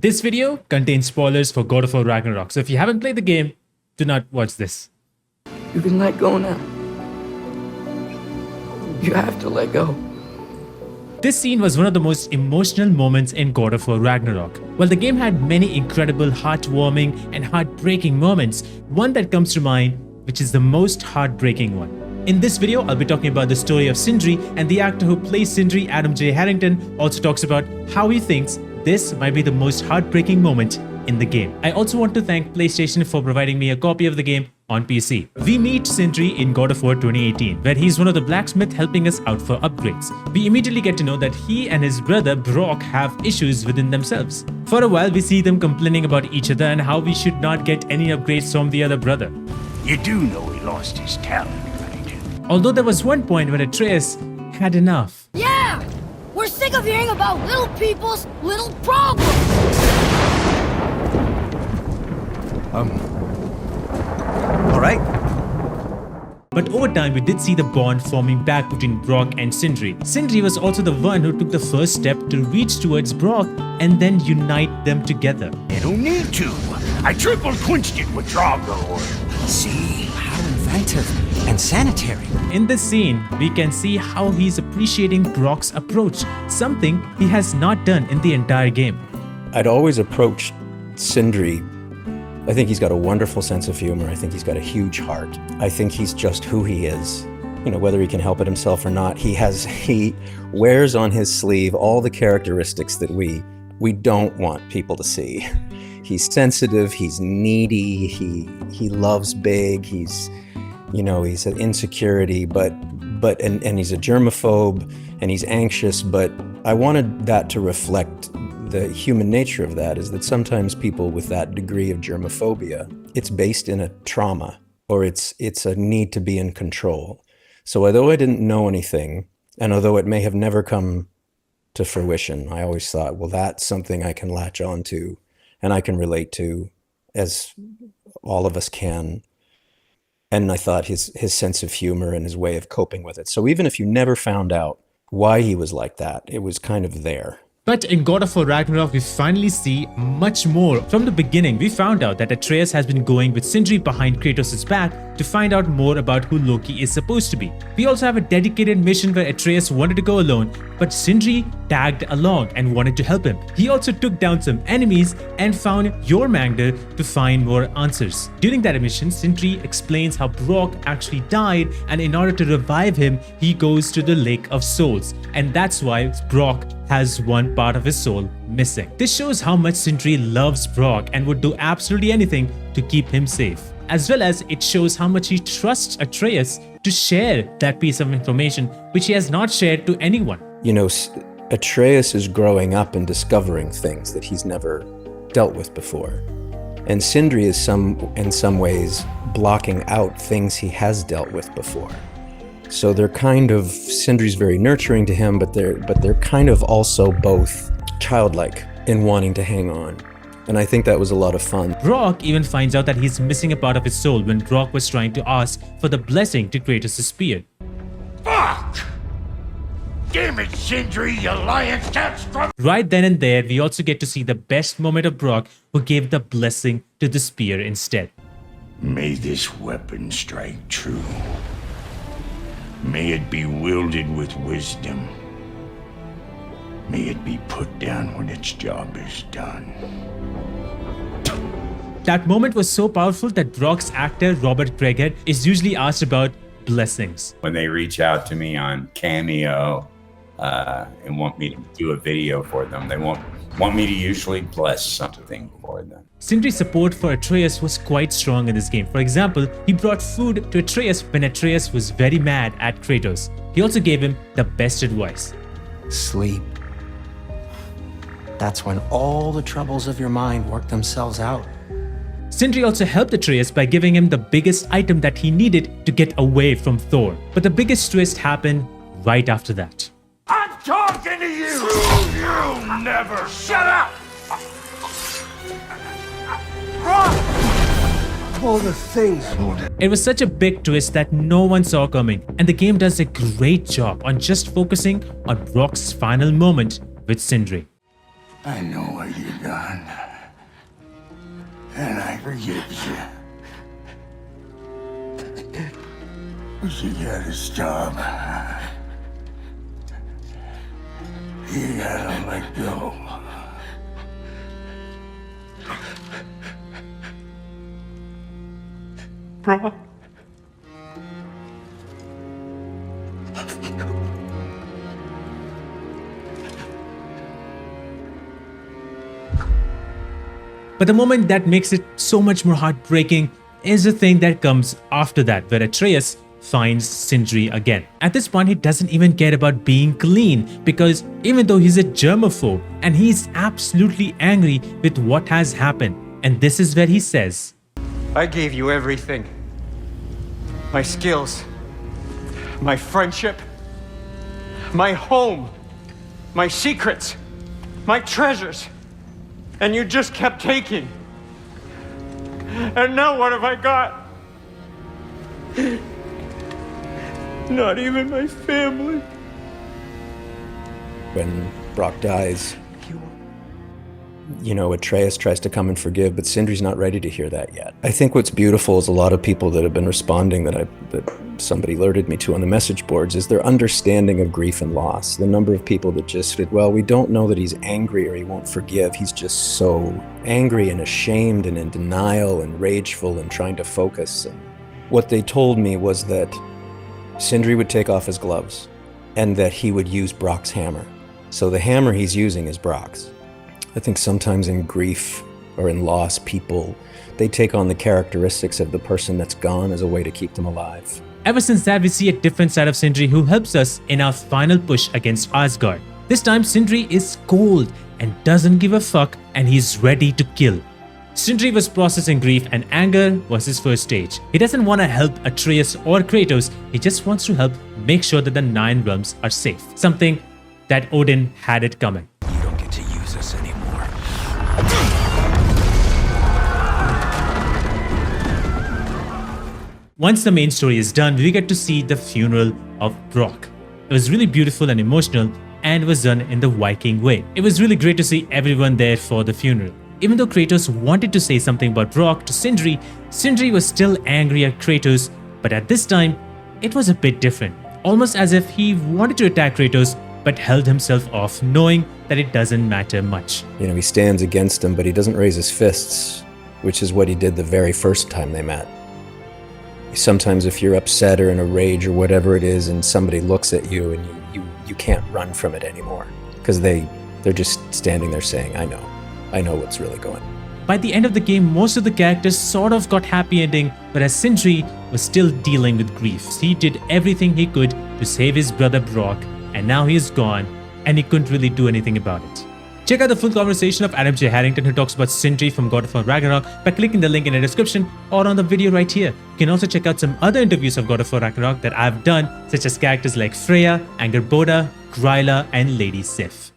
This video contains spoilers for God of War Ragnarok, so if you haven't played the game, do not watch this. You can let go now. You have to let go. This scene was one of the most emotional moments in God of War Ragnarok. While the game had many incredible, heartwarming and heartbreaking moments, one that comes to mind, which is the most heartbreaking one. In this video, I'll be talking about the story of Sindri, and the actor who plays Sindri, J Harrington, also talks about how he thinks this might be the most heartbreaking moment in the game. I also want to thank PlayStation for providing me a copy of the game on PC. We meet Sindri in God of War 2018, where he's one of the blacksmiths helping us out for upgrades. We immediately get to know that he and his brother Brock have issues within themselves. For a while, we see them complaining about each other and how we should not get any upgrades from the other brother. You do know he lost his talent, right? Although there was one point where Atreus had enough. Yeah! We're sick of hearing about little people's little problems! Alright. But over time, we did see the bond forming back between Brock and Sindri. Sindri was also the one who took the first step to reach towards Brock and then unite them together. You don't need to. I triple-quenched it with Drago oil. See? How inventive and sanitary. In this scene, we can see how he's appreciating Brock's approach, something he has not done in the entire game. I'd always approached Sindri. I think he's got a wonderful sense of humor. I think he's got a huge heart. I think he's just who he is. You know, whether he can help it himself or not, he wears on his sleeve all the characteristics that we don't want people to see. He's sensitive, he's needy, he loves big, he's an insecurity, but he's a germaphobe and he's anxious, but I wanted that to reflect the human nature of that, is that sometimes people with that degree of germophobia, it's based in a trauma, or it's a need to be in control. So although I didn't know anything, and although it may have never come to fruition, I always thought, well, that's something I can latch on to and I can relate to, as all of us can. And I thought his sense of humor and his way of coping with it. So even if you never found out why he was like that, it was kind of there. But in God of War Ragnarok, we finally see much more. From the beginning, we found out that Atreus has been going with Sindri behind Kratos' back to find out more about who Loki is supposed to be. We also have a dedicated mission where Atreus wanted to go alone, but Sindri tagged along and wanted to help him. He also took down some enemies and found Jormungandr to find more answers. During that mission, Sindri explains how Brock actually died, and in order to revive him, he goes to the Lake of Souls, and that's why Brock has one part of his soul missing. This shows how much Sindri loves Brock and would do absolutely anything to keep him safe. As well as it shows how much he trusts Atreus to share that piece of information which he has not shared to anyone. You know, Atreus is growing up and discovering things that he's never dealt with before. And Sindri is in some ways blocking out things he has dealt with before. So they're kind of, Sindri's very nurturing to him, but they're kind of also both childlike in wanting to hang on. And I think that was a lot of fun. Brock even finds out that he's missing a part of his soul when Brock was trying to ask for the blessing to Kratos' spear. Fuck! Damn it, Sindri, you lion cats from— Right then and there, we also get to see the best moment of Brock, who gave the blessing to the spear instead. May this weapon strike true. May it be wielded with wisdom. May it be put down when its job is done. That moment was so powerful that Brock's actor, Robert Craighead, is usually asked about blessings. When they reach out to me on Cameo and want me to do a video for them, they want me to usually bless something for them. Sindri's support for Atreus was quite strong in this game. For example, he brought food to Atreus when Atreus was very mad at Kratos. He also gave him the best advice. Sleep. That's when all the troubles of your mind work themselves out. Sindri also helped Atreus by giving him the biggest item that he needed to get away from Thor. But the biggest twist happened right after that. I'm talking to you! You never shut up! All the things. It was such a big twist that no one saw coming, and the game does a great job on just focusing on Brock's final moment with Sindri. I know what you've done. And I forgive you. But you gotta stop. You gotta let go. Bro. But the moment that makes it so much more heartbreaking is the thing that comes after that, where Atreus finds Sindri again. At this point, he doesn't even care about being clean, because even though he's a germaphobe and he's absolutely angry with what has happened, and this is where he says, I gave you everything. My skills, my friendship, my home, my secrets, my treasures. And you just kept taking. And now what have I got? Not even my family. When Brock dies, Atreus tries to come and forgive, but Sindri's not ready to hear that yet. I think what's beautiful is a lot of people that have been responding that somebody alerted me to on the message boards is their understanding of grief and loss. The number of people that just said, well, we don't know that he's angry or he won't forgive. He's just so angry and ashamed and in denial and rageful and trying to focus. And what they told me was that Sindri would take off his gloves and that he would use Brock's hammer. So the hammer he's using is Brock's. I think sometimes in grief or in loss, people, they take on the characteristics of the person that's gone as a way to keep them alive. Ever since that, we see a different side of Sindri who helps us in our final push against Asgard. This time, Sindri is cold and doesn't give a fuck, and he's ready to kill. Sindri was processing grief, and anger was his first stage. He doesn't want to help Atreus or Kratos, he just wants to help make sure that the 9 realms are safe. Something that Odin had it coming. You don't get to use us anymore. Once the main story is done, we get to see the funeral of Brock. It was really beautiful and emotional, and was done in the Viking way. It was really great to see everyone there for the funeral. Even though Kratos wanted to say something about Brock to Sindri, Sindri was still angry at Kratos, but at this time, it was a bit different. Almost as if he wanted to attack Kratos, but held himself off, knowing that it doesn't matter much. He stands against him, but he doesn't raise his fists, which is what he did the very first time they met. Sometimes if you're upset or in a rage or whatever it is, and somebody looks at you and you can't run from it anymore, because they're just standing there saying, I know what's really going on. By the end of the game, most of the characters sort of got happy ending, whereas Sindri was still dealing with grief. He did everything he could to save his brother Brock, and now he is gone, and he couldn't really do anything about it. Check out the full conversation of J Harrington, who talks about Sindri from God of War Ragnarok, by clicking the link in the description or on the video right here. You can also check out some other interviews of God of War Ragnarok that I've done, such as characters like Freya, Angerboda, Gryla, and Lady Sif.